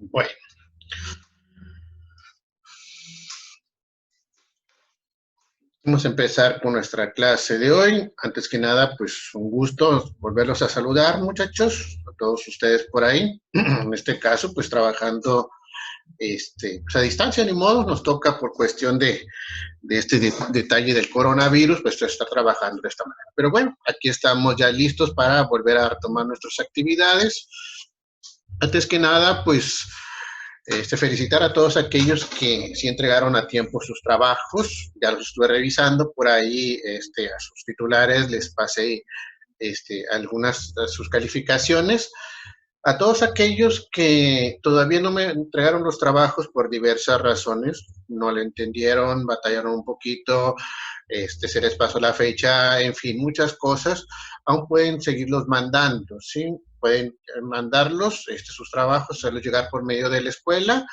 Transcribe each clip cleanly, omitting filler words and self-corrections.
Bueno, vamos a empezar con nuestra clase de hoy. Antes que nada, pues un gusto volverlos a saludar, muchachos, a todos ustedes por ahí. En este caso, pues trabajando pues a distancia, ni modo, nos toca por cuestión de este detalle del coronavirus, pues está trabajando de esta manera. Pero bueno, aquí estamos ya listos para volver a retomar nuestras actividades. Antes que nada, pues felicitar a todos aquellos que sí entregaron a tiempo sus trabajos. Ya los estuve revisando por ahí, a sus titulares les pasé algunas de sus calificaciones. A todos aquellos que todavía no me entregaron los trabajos por diversas razones, no le entendieron, batallaron un poquito, se les pasó la fecha, en fin, muchas cosas, aún pueden seguirlos mandando, ¿sí? Pueden mandarlos, sus trabajos, hacerlos llegar por medio de la escuela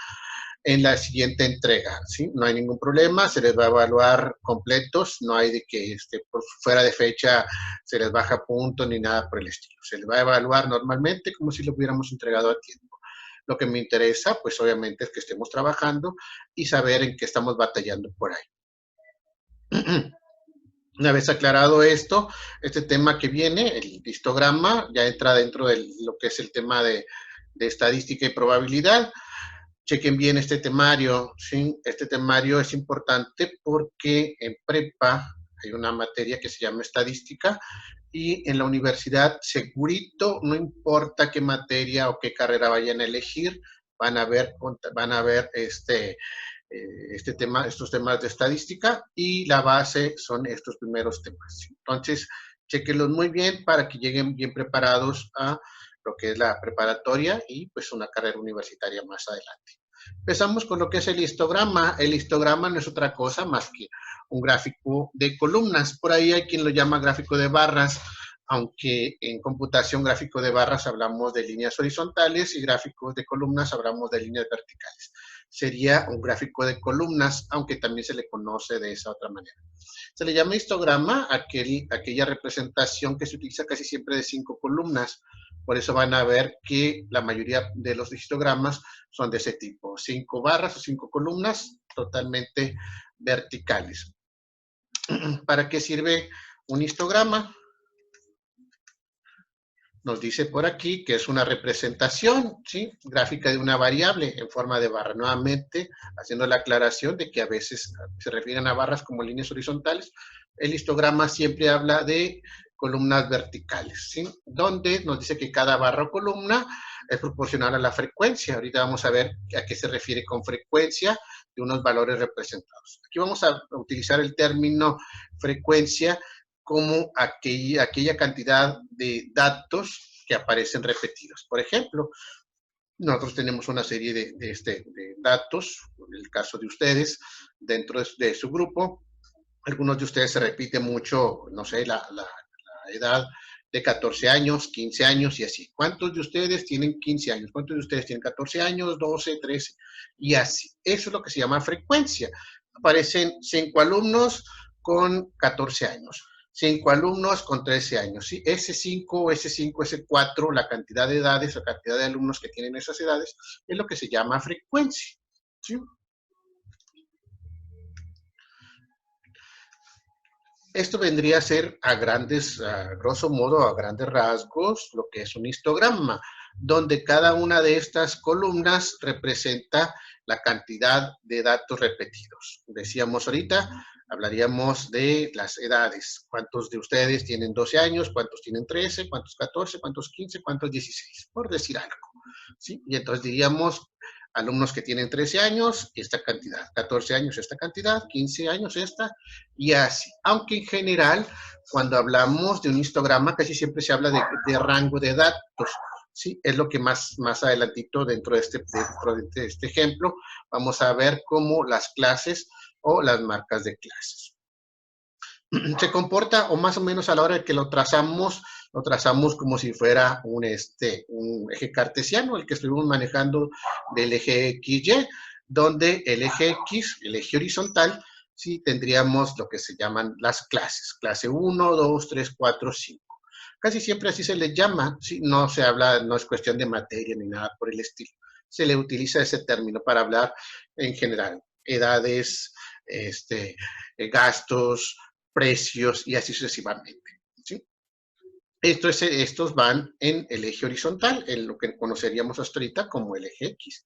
en la siguiente entrega, ¿sí? No hay ningún problema, se les va a evaluar completos, no hay de que por fuera de fecha se les baja punto ni nada por el estilo. Se les va a evaluar normalmente como si lo hubiéramos entregado a tiempo. Lo que me interesa, pues obviamente es que estemos trabajando y saber en qué estamos batallando por ahí. Una vez aclarado esto, este tema que viene, el histograma, ya entra dentro de lo que es el tema de estadística y probabilidad. Chequen bien este temario, ¿sí? Este temario es importante porque en prepa hay una materia que se llama estadística y en la universidad segurito, no importa qué materia o qué carrera vayan a elegir, van a ver estos temas de estadística y la base son estos primeros temas. Entonces, chequenlos muy bien para que lleguen bien preparados a lo que es la preparatoria y pues una carrera universitaria más adelante. Empezamos con lo que es el histograma. El histograma no es otra cosa más que un gráfico de columnas. Por ahí hay quien lo llama gráfico de barras, aunque en computación gráfico de barras hablamos de líneas horizontales y gráficos de columnas hablamos de líneas verticales. Sería un gráfico de columnas, aunque también se le conoce de esa otra manera. Se le llama histograma aquella representación que se utiliza casi siempre de 5 columnas. Por eso van a ver que la mayoría de los histogramas son de ese tipo. 5 barras o 5 columnas totalmente verticales. ¿Para qué sirve un histograma? Nos dice por aquí que es una representación, ¿sí? Gráfica de una variable en forma de barra. Nuevamente, haciendo la aclaración de que a veces se refieren a barras como líneas horizontales. El histograma siempre habla de columnas verticales, ¿sí? Donde nos dice que cada barra o columna es proporcional a la frecuencia. Ahorita vamos a ver a qué se refiere con frecuencia de unos valores representados. Aquí vamos a utilizar el término frecuencia como aquella cantidad de datos que aparecen repetidos. Por ejemplo, nosotros tenemos una serie de datos, en el caso de ustedes, dentro de su grupo. Algunos de ustedes se repiten mucho, no sé, la edad de 14 años, 15 años y así. ¿Cuántos de ustedes tienen 15 años? ¿Cuántos de ustedes tienen 14 años, 12, 13 y así? Eso es lo que se llama frecuencia. Aparecen 5 alumnos con 14 años. 5 alumnos con 13 años. ¿Sí? Ese 5, ese 4, la cantidad de edades, la cantidad de alumnos que tienen esas edades, es lo que se llama frecuencia. ¿Sí? Esto vendría a ser grosso modo, a grandes rasgos, lo que es un histograma, donde cada una de estas columnas representa la cantidad de datos repetidos. Decíamos ahorita, hablaríamos de las edades. ¿Cuántos de ustedes tienen 12 años? ¿Cuántos tienen 13? ¿Cuántos 14? ¿Cuántos 15? ¿Cuántos 16? Por decir algo. ¿Sí? Y entonces diríamos alumnos que tienen 13 años, esta cantidad, 14 años, esta cantidad, 15 años, esta, y así. Aunque en general, cuando hablamos de un histograma, casi siempre se habla de rango de datos. Sí, es lo que más adelantito dentro de este ejemplo vamos a ver cómo las clases o las marcas de clases. Se comporta, o más o menos a la hora de que lo trazamos como si fuera un eje cartesiano, el que estuvimos manejando del eje XY, donde el eje X, el eje horizontal, sí tendríamos lo que se llaman las clases, clase 1, 2, 3, 4, 5. Casi siempre así se les llama, ¿sí? No se habla, no es cuestión de materia ni nada por el estilo. se le utiliza ese término para hablar en general, edades, gastos, precios y así sucesivamente, ¿sí? Estos van en el eje horizontal, en lo que conoceríamos hasta ahorita como el eje X.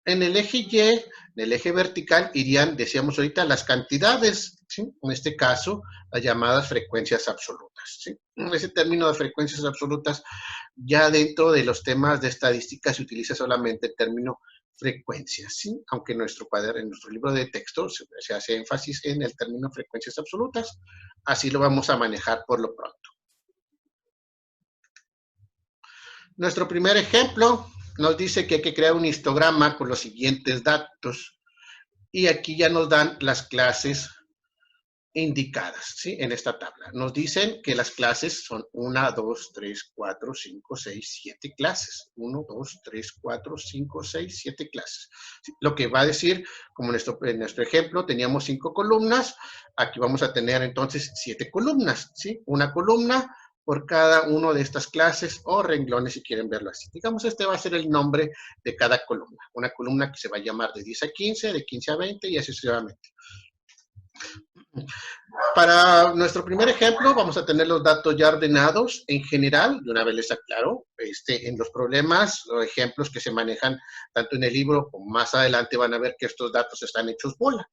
En el eje Y, en el eje vertical, irían, decíamos ahorita, las cantidades, ¿sí? En este caso, las llamadas frecuencias absolutas, ¿sí? Ese término de frecuencias absolutas, ya dentro de los temas de estadística se utiliza solamente el término frecuencias, ¿sí? Aunque en nuestro libro de texto se hace énfasis en el término frecuencias absolutas, así lo vamos a manejar por lo pronto. Nuestro primer ejemplo nos dice que hay que crear un histograma con los siguientes datos y aquí ya nos dan las clases indicadas, ¿sí? En esta tabla. Nos dicen que las clases son 1, 2, 3, 4, 5, 6, 7 clases. 1, 2, 3, 4, 5, 6, 7 clases. ¿Sí? Lo que va a decir, como en nuestro ejemplo, teníamos 5 columnas, aquí vamos a tener entonces 7 columnas, ¿sí? Una columna por cada una de estas clases o renglones, si quieren verlo así. Digamos, este va a ser el nombre de cada columna. Una columna que se va a llamar de 10 a 15, de 15 a 20 y así sucesivamente. Para nuestro primer ejemplo, vamos a tener los datos ya ordenados en general. De una vez les aclaro, en los problemas o ejemplos que se manejan tanto en el libro como más adelante van a ver que estos datos están hechos bola.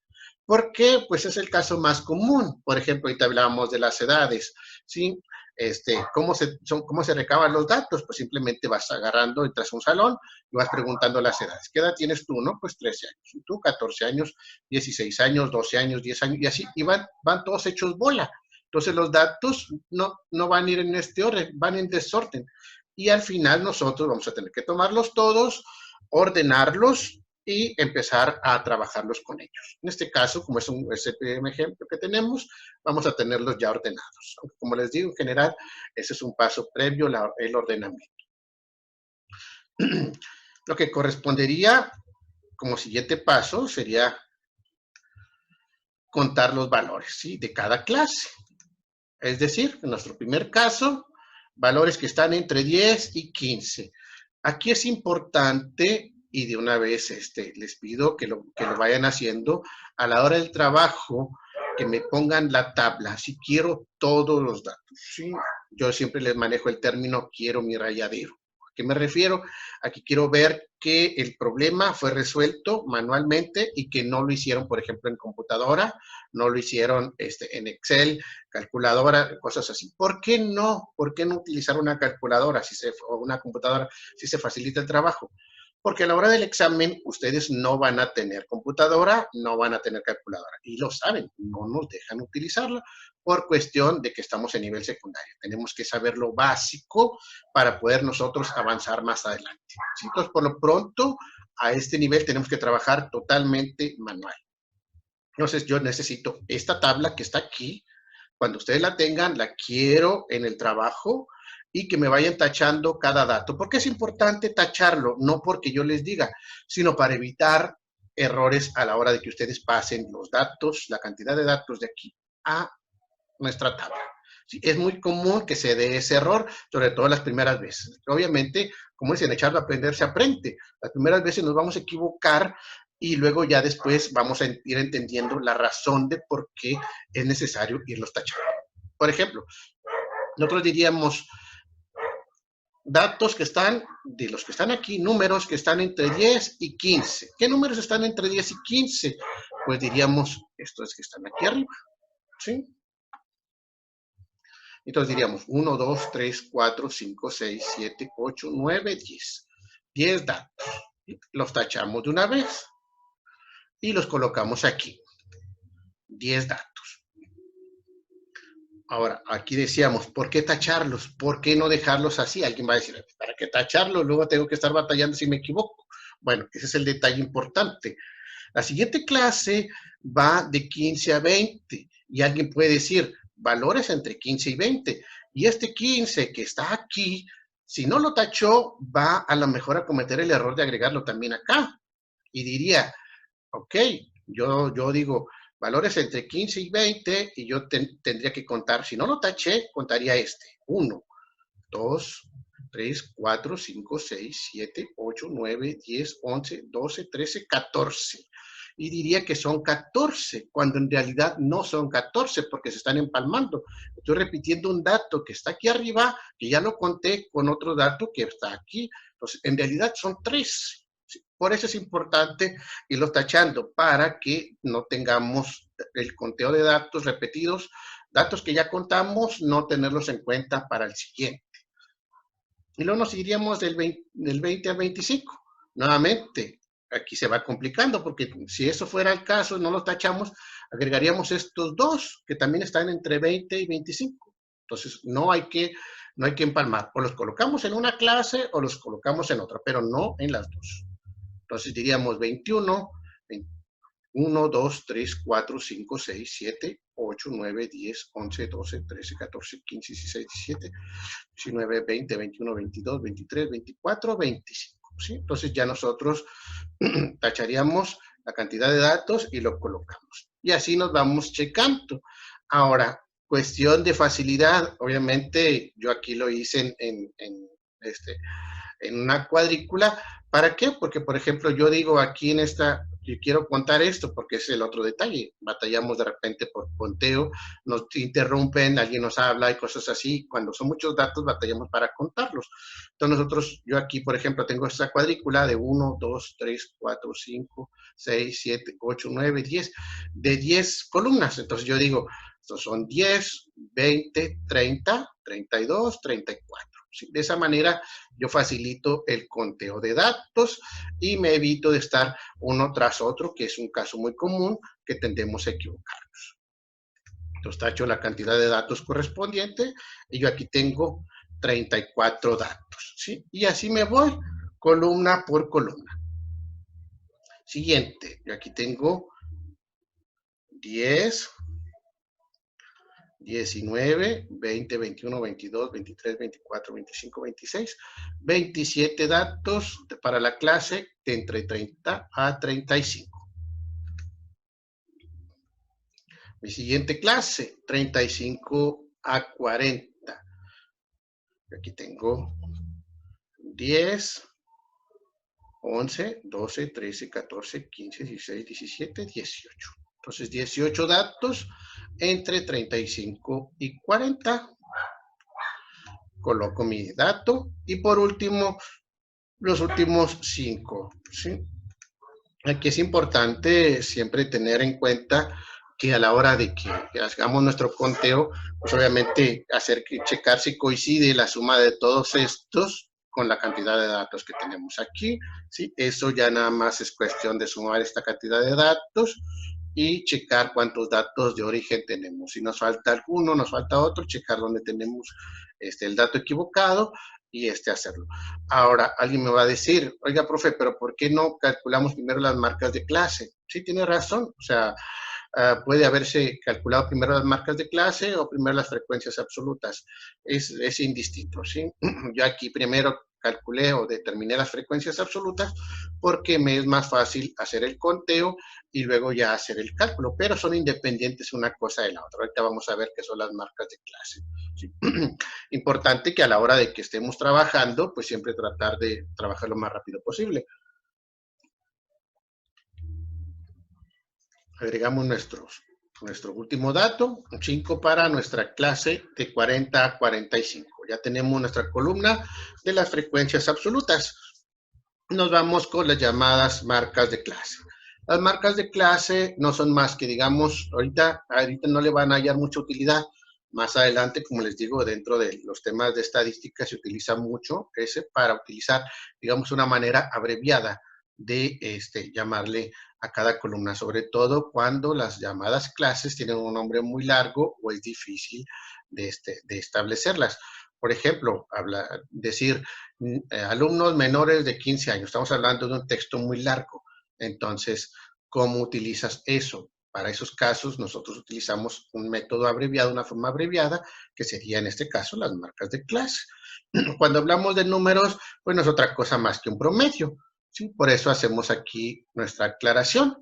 ¿Por qué? Pues es el caso más común. Por ejemplo, ahorita hablábamos de las edades, ¿sí? ¿Cómo se recaban los datos? Pues simplemente vas agarrando, entras a un salón y vas preguntando las edades. ¿Qué edad tienes tú? No, pues 13 años. ¿Y tú? 14 años, 16 años, 12 años, 10 años y así. Y van todos hechos bola. Entonces los datos no van a ir en este orden, van en desorden. Y al final nosotros vamos a tener que tomarlos todos, ordenarlos y empezar a trabajarlos con ellos. En este caso, como es el primer ejemplo que tenemos, vamos a tenerlos ya ordenados. Aunque, como les digo, en general, ese es un paso previo, el ordenamiento. Lo que correspondería como siguiente paso sería contar los valores, ¿sí? De cada clase. Es decir, en nuestro primer caso, valores que están entre 10 y 15. Aquí es importante, y de una vez les pido que lo vayan haciendo, a la hora del trabajo, que me pongan la tabla, si quiero todos los datos, ¿sí? Yo siempre les manejo el término quiero mi rayadero. ¿A qué me refiero? Aquí quiero ver que el problema fue resuelto manualmente y que no lo hicieron, por ejemplo, en computadora, no lo hicieron en Excel, calculadora, cosas así. ¿Por qué no? ¿Por qué no utilizar una calculadora o una computadora si se facilita el trabajo? Porque a la hora del examen ustedes no van a tener computadora, no van a tener calculadora. Y lo saben, no nos dejan utilizarla por cuestión de que estamos en nivel secundario. Tenemos que saber lo básico para poder nosotros avanzar más adelante. ¿Sí? Entonces, por lo pronto, a este nivel tenemos que trabajar totalmente manual. Entonces, yo necesito esta tabla que está aquí. Cuando ustedes la tengan, la quiero en el trabajo y que me vayan tachando cada dato. ¿Por qué es importante tacharlo? No porque yo les diga, sino para evitar errores a la hora de que ustedes pasen los datos, la cantidad de datos de aquí a nuestra tabla. Sí, es muy común que se dé ese error, sobre todo las primeras veces. Obviamente, como dicen, echarlo a aprender se aprende. Las primeras veces nos vamos a equivocar y luego ya después vamos a ir entendiendo la razón de por qué es necesario irlos tachando. Por ejemplo, nosotros diríamos datos que están, de los que están aquí, números que están entre 10 y 15. ¿Qué números están entre 10 y 15? Pues diríamos estos que están aquí arriba, ¿sí? Entonces diríamos 1, 2, 3, 4, 5, 6, 7, 8, 9, 10. 10 datos. Los tachamos de una vez y los colocamos aquí. 10 datos. Ahora, aquí decíamos, ¿por qué tacharlos? ¿Por qué no dejarlos así? Alguien va a decir, ¿para qué tacharlos? Luego tengo que estar batallando si me equivoco. Bueno, ese es el detalle importante. La siguiente clase va de 15 a 20 y alguien puede decir, valores entre 15 y 20. Y este 15 que está aquí, si no lo tachó, va a lo mejor a cometer el error de agregarlo también acá. Y diría, ok, yo digo, valores entre 15 y 20 y yo tendría que contar, si no lo taché, contaría 1, 2, 3, 4, 5, 6, 7, 8, 9, 10, 11, 12, 13, 14. Y diría que son 14, cuando en realidad no son 14 porque se están empalmando. Estoy repitiendo un dato que está aquí arriba, que ya lo conté con otro dato que está aquí. Entonces, en realidad son 3. Por eso es importante irlos tachando para que no tengamos el conteo de datos repetidos, datos que ya contamos, no tenerlos en cuenta para el siguiente. Y luego nos iríamos del 20 al 25. Nuevamente, aquí se va complicando porque si eso fuera el caso, no los tachamos, agregaríamos estos dos que también están entre 20 y 25. Entonces, no hay que empalmar. O los colocamos en una clase o los colocamos en otra, pero no en las dos. Entonces diríamos 21, 1, 2, 3, 4, 5, 6, 7, 8, 9, 10, 11, 12, 13, 14, 15, 16, 17, 19, 20, 21, 22, 23, 24, 25. ¿Sí? Entonces ya nosotros tacharíamos la cantidad de datos y lo colocamos. Y así nos vamos checando. Ahora, cuestión de facilidad, obviamente yo aquí lo hice en una cuadrícula. ¿Para qué? Porque, por ejemplo, yo digo aquí en esta, yo quiero contar esto porque es el otro detalle. Batallamos de repente por conteo, nos interrumpen, alguien nos habla y cosas así. Cuando son muchos datos, batallamos para contarlos. Entonces nosotros, yo aquí, por ejemplo, tengo esta cuadrícula de 1, 2, 3, 4, 5, 6, 7, 8, 9, 10, de 10 columnas. Entonces yo digo, estos son 10, 20, 30, 32, 34. ¿Sí? De esa manera yo facilito el conteo de datos y me evito de estar uno tras otro, que es un caso muy común que tendemos a equivocarnos. Entonces tacho la cantidad de datos correspondiente y yo aquí tengo 34 datos. ¿Sí? Y así me voy columna por columna. Siguiente, yo aquí tengo 10, 19, 20, 21, 22, 23, 24, 25, 26, 27 datos para la clase de entre 30 a 35. Mi siguiente clase, 35 a 40. Aquí tengo 10, 11, 12, 13, 14, 15, 16, 17, 18. Entonces, 18 datos entre 35 y 40. Coloco mi dato y por último, los últimos 5. ¿Sí? Aquí es importante siempre tener en cuenta que a la hora de que hagamos nuestro conteo, pues obviamente checar si coincide la suma de todos estos con la cantidad de datos que tenemos aquí. ¿Sí? Eso ya nada más es cuestión de sumar esta cantidad de datos y checar cuántos datos de origen tenemos. Si nos falta alguno, nos falta otro, checar dónde tenemos el dato equivocado y hacerlo. Ahora, alguien me va a decir, oiga, profe, pero ¿por qué no calculamos primero las marcas de clase? Sí, tiene razón, o sea, puede haberse calculado primero las marcas de clase o primero las frecuencias absolutas. Es indistinto, ¿sí? Yo aquí primero calculé o determiné las frecuencias absolutas porque me es más fácil hacer el conteo y luego ya hacer el cálculo, pero son independientes una cosa de la otra. Ahorita vamos a ver qué son las marcas de clase. ¿Sí? Importante que a la hora de que estemos trabajando, pues siempre tratar de trabajar lo más rápido posible. Agregamos nuestro último dato, 5 para nuestra clase de 40 a 45. Ya tenemos nuestra columna de las frecuencias absolutas. Nos vamos con las llamadas marcas de clase. Las marcas de clase no son más que, digamos, ahorita no le van a hallar mucha utilidad. Más adelante, como les digo, dentro de los temas de estadística se utiliza mucho ese para utilizar, digamos, una manera abreviada de llamarle a cada columna, sobre todo cuando las llamadas clases tienen un nombre muy largo o es difícil de establecerlas. Por ejemplo, decir alumnos menores de 15 años. Estamos hablando de un texto muy largo. Entonces, ¿cómo utilizas eso? Para esos casos, nosotros utilizamos un método abreviado, una forma abreviada, que sería en este caso las marcas de clase. Cuando hablamos de números, pues no es otra cosa más que un promedio. ¿Sí? Por eso hacemos aquí nuestra aclaración.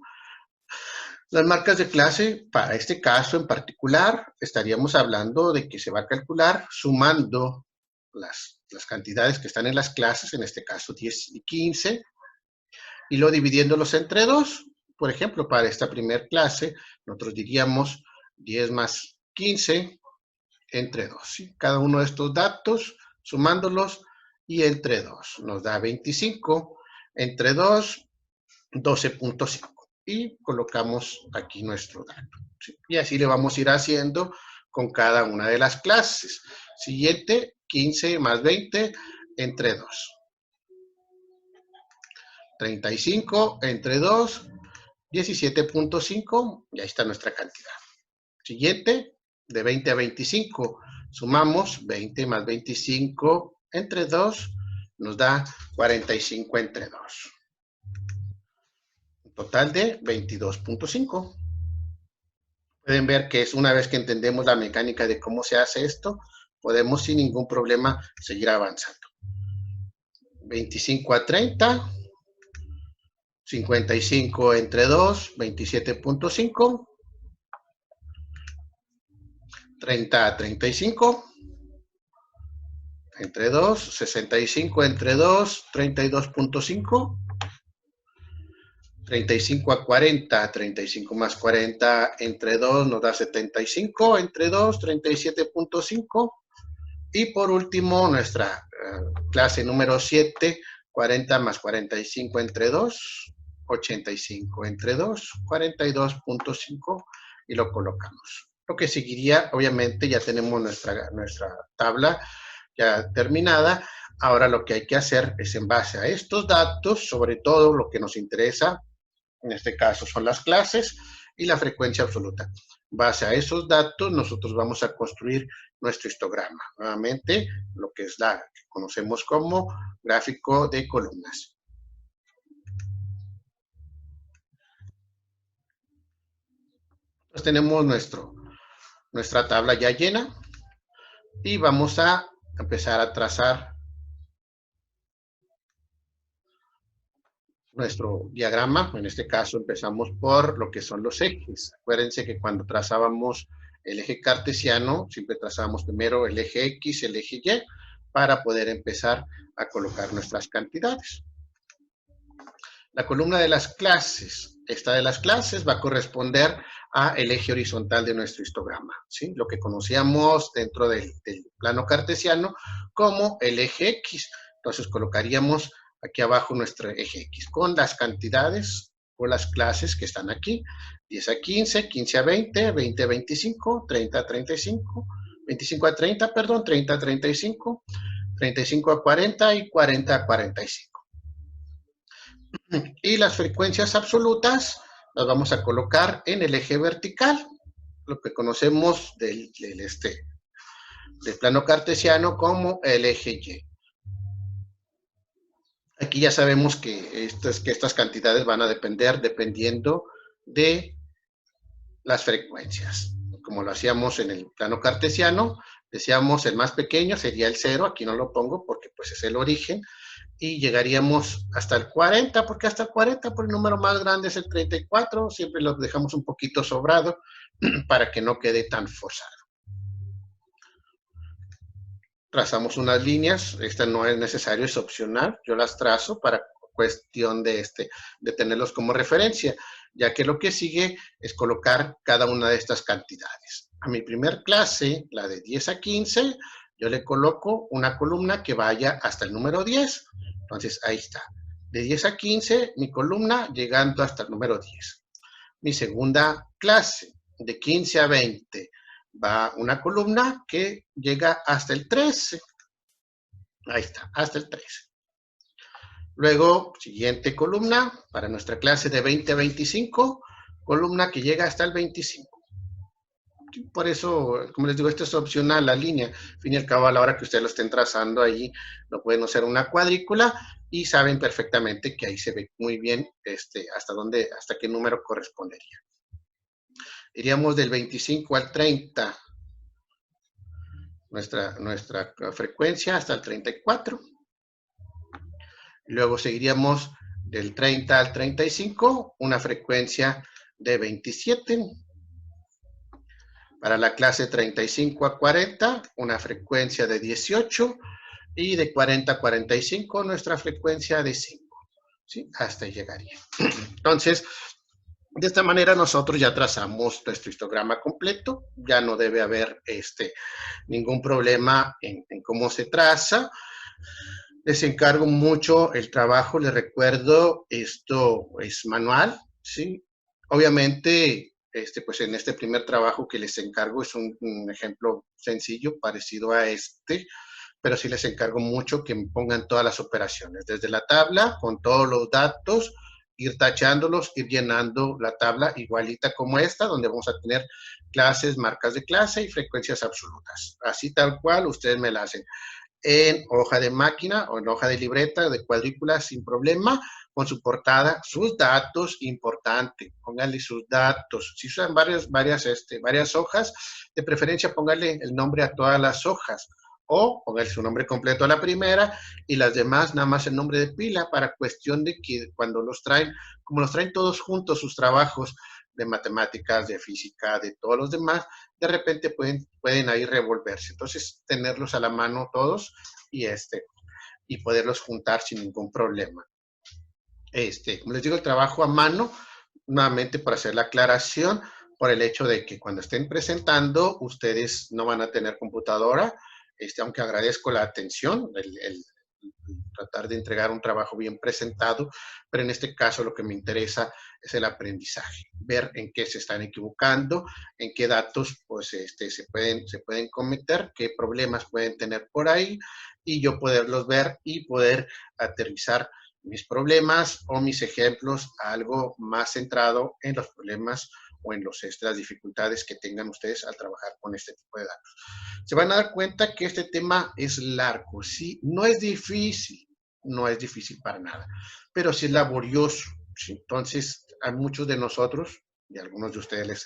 Las marcas de clase, para este caso en particular, estaríamos hablando de que se va a calcular sumando las cantidades que están en las clases, en este caso 10 y 15, y luego dividiéndolos entre 2. Por ejemplo, para esta primera clase, nosotros diríamos 10 más 15 entre 2. ¿Sí? Cada uno de estos datos, sumándolos, y entre 2 nos da 25, entre 2, 12.5. Y colocamos aquí nuestro dato. ¿Sí? Y así le vamos a ir haciendo con cada una de las clases. Siguiente, 15 más 20 entre 2. 35 entre 2, 17.5, y ahí está nuestra cantidad. Siguiente, de 20 a 25, sumamos 20 más 25 entre 2, nos da 45 entre 2. Un total de 22.5. Pueden ver que es una vez que entendemos la mecánica de cómo se hace esto, podemos sin ningún problema seguir avanzando. 25 a 30, 55 entre 2, 27.5. 30 a 35, entre 2, 65 entre 2, 32.5, 35 a 40, 35 más 40 entre 2 nos da 75, entre 2, 37.5, y por último nuestra clase número 7, 40 más 45 entre 2, 85 entre 2, 42.5, y lo colocamos. Lo que seguiría, obviamente, ya tenemos nuestra tabla ya terminada. Ahora lo que hay que hacer es, en base a estos datos, sobre todo lo que nos interesa, en este caso son las clases y la frecuencia absoluta. En base a esos datos, nosotros vamos a construir nuestro histograma. Nuevamente, lo que es la que conocemos como gráfico de columnas. Entonces tenemos nuestra tabla ya llena y vamos a empezar a trazar nuestro diagrama. En este caso empezamos por lo que son los ejes. Acuérdense que cuando trazábamos el eje cartesiano, siempre trazábamos primero el eje X, el eje Y, para poder empezar a colocar nuestras cantidades. La columna de las clases, esta de las clases va a corresponder a el eje horizontal de nuestro histograma, ¿sí? Lo que conocíamos dentro del plano cartesiano como el eje X. Entonces colocaríamos aquí abajo nuestro eje X con las cantidades o las clases que están aquí: 10 a 15, 15 a 20, 20 a 25, 30 a 35, 25 a 30, perdón, 30 a 35, 35 a 40 y 40 a 45. Y las frecuencias absolutas las vamos a colocar en el eje vertical, lo que conocemos del plano cartesiano como el eje Y. Aquí ya sabemos que estas cantidades van a depender dependiendo de las frecuencias. Como lo hacíamos en el plano cartesiano, decíamos el más pequeño sería el 0, aquí no lo pongo porque pues es el origen, y llegaríamos hasta el 40, porque hasta el 40, por el número más grande es el 34, siempre lo dejamos un poquito sobrado para que no quede tan forzado. Trazamos unas líneas, esta no es necesario, es opcional, yo las trazo para cuestión de tenerlos como referencia, ya que lo que sigue es colocar cada una de estas cantidades. A mi primer clase, la de 10 a 15, yo le coloco una columna que vaya hasta el número 10. Entonces, ahí está. De 10 a 15, mi columna llegando hasta el número 10. Mi segunda clase, de 15 a 20, va una columna que llega hasta el 13. Ahí está, hasta el 13. Luego, siguiente columna, para nuestra clase de 20 a 25, columna que llega hasta el 25. Por eso, como les digo, esto es opcional, la línea. Al fin y al cabo, a la hora que ustedes lo estén trazando ahí, lo pueden hacer una cuadrícula y saben perfectamente que ahí se ve muy bien hasta qué número correspondería. Iríamos del 25 al 30, nuestra frecuencia, hasta el 34. Luego seguiríamos del 30 al 35, una frecuencia de 27. Para la clase 35 a 40, una frecuencia de 18. y de 40 a 45 nuestra frecuencia de 5, ¿sí? Hasta ahí llegaría. Entonces, de esta manera nosotros ya trazamos nuestro histograma completo, ya no debe haber ningún problema en cómo se traza. Les encargo mucho el trabajo, les recuerdo, esto es manual, ¿sí? Obviamente, pues en este primer trabajo que les encargo es un ejemplo sencillo, parecido a este, pero sí les encargo mucho que me pongan todas las operaciones, desde la tabla, con todos los datos, ir tachándolos, ir llenando la tabla igualita como esta, donde vamos a tener clases, marcas de clase y frecuencias absolutas. Así tal cual, ustedes me la hacen en hoja de máquina o en hoja de libreta, de cuadrícula, sin problema, con su portada, sus datos, importante, pónganle sus datos. Si usan varias hojas, de preferencia pónganle el nombre a todas las hojas o pónganle su nombre completo a la primera y las demás nada más el nombre de pila para cuestión de que cuando los traen, como los traen todos juntos sus trabajos de matemáticas, de física, de todos los demás, de repente pueden ahí revolverse. Entonces, tenerlos a la mano todos y poderlos juntar sin ningún problema. Como les digo, el trabajo a mano, nuevamente para hacer la aclaración, por el hecho de que cuando estén presentando, ustedes no van a tener computadora, aunque agradezco la atención, el tratar de entregar un trabajo bien presentado, pero en este caso lo que me interesa es el aprendizaje, ver en qué se están equivocando, en qué datos pues, se pueden cometer, qué problemas pueden tener por ahí, y yo poderlos ver y poder aterrizar mis problemas o mis ejemplos a algo más centrado en los problemas o en las dificultades que tengan ustedes al trabajar con este tipo de datos. Se van a dar cuenta que este tema es largo, ¿sí? No es difícil para nada, pero sí es laborioso, ¿sí? Entonces, a muchos de nosotros, y a algunos de ustedes les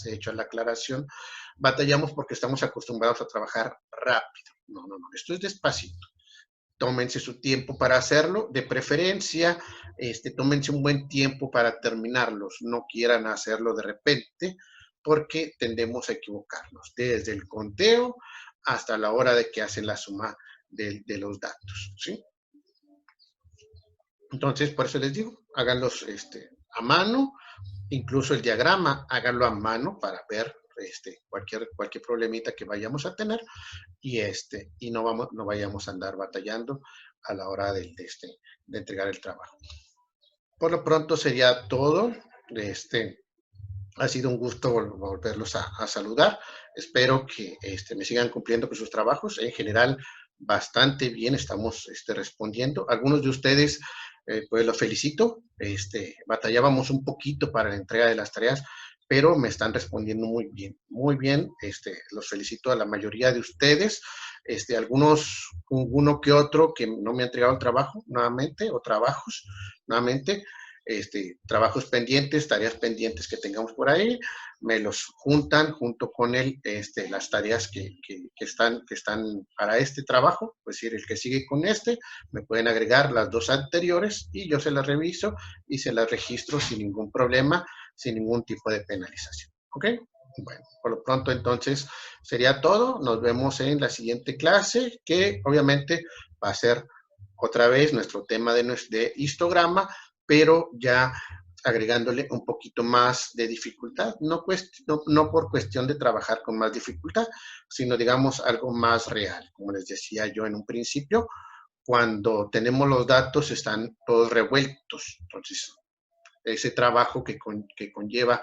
he hecho la aclaración, batallamos porque estamos acostumbrados a trabajar rápido. No, esto es despacito. Tómense su tiempo para hacerlo, de preferencia, tómense un buen tiempo para terminarlos, no quieran hacerlo de repente, porque tendemos a equivocarnos, desde el conteo hasta la hora de que hacen la suma de los datos, ¿sí? Entonces, por eso les digo, háganlos a mano, incluso el diagrama, háganlo a mano para ver cualquier problemita que vayamos a tener y no vayamos a andar batallando a la hora de entregar el trabajo. Por lo pronto sería todo. Ha sido un gusto volverlos a saludar. Espero que me sigan cumpliendo con sus trabajos. En general, bastante bien estamos respondiendo. Algunos de ustedes, pues los felicito. Batallábamos un poquito para la entrega de las tareas, pero me están respondiendo muy bien, muy bien. Los felicito a la mayoría de ustedes. Uno que otro que no me ha entregado el trabajo nuevamente, o trabajos nuevamente, trabajos pendientes, tareas pendientes que tengamos por ahí, me los juntan junto con las tareas que están para este trabajo, es decir, el que sigue con me pueden agregar las dos anteriores y yo se las reviso y se las registro sin ningún problema, sin ningún tipo de penalización. ¿Ok? Bueno, por lo pronto entonces sería todo. Nos vemos en la siguiente clase, que obviamente va a ser otra vez nuestro tema de histograma, pero ya agregándole un poquito más de dificultad, no por cuestión de trabajar con más dificultad, sino digamos algo más real. Como les decía yo en un principio, cuando tenemos los datos están todos revueltos, entonces ese trabajo que conlleva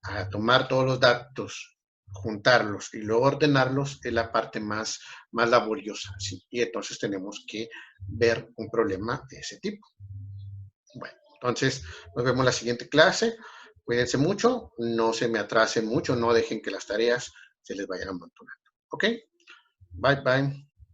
a tomar todos los datos, juntarlos y luego ordenarlos es la parte más laboriosa, ¿sí? Y entonces tenemos que ver un problema de ese tipo. Bueno, entonces nos vemos en la siguiente clase. Cuídense mucho, no se me atrasen mucho, no dejen que las tareas se les vayan amontonando. ¿Ok? Bye, bye.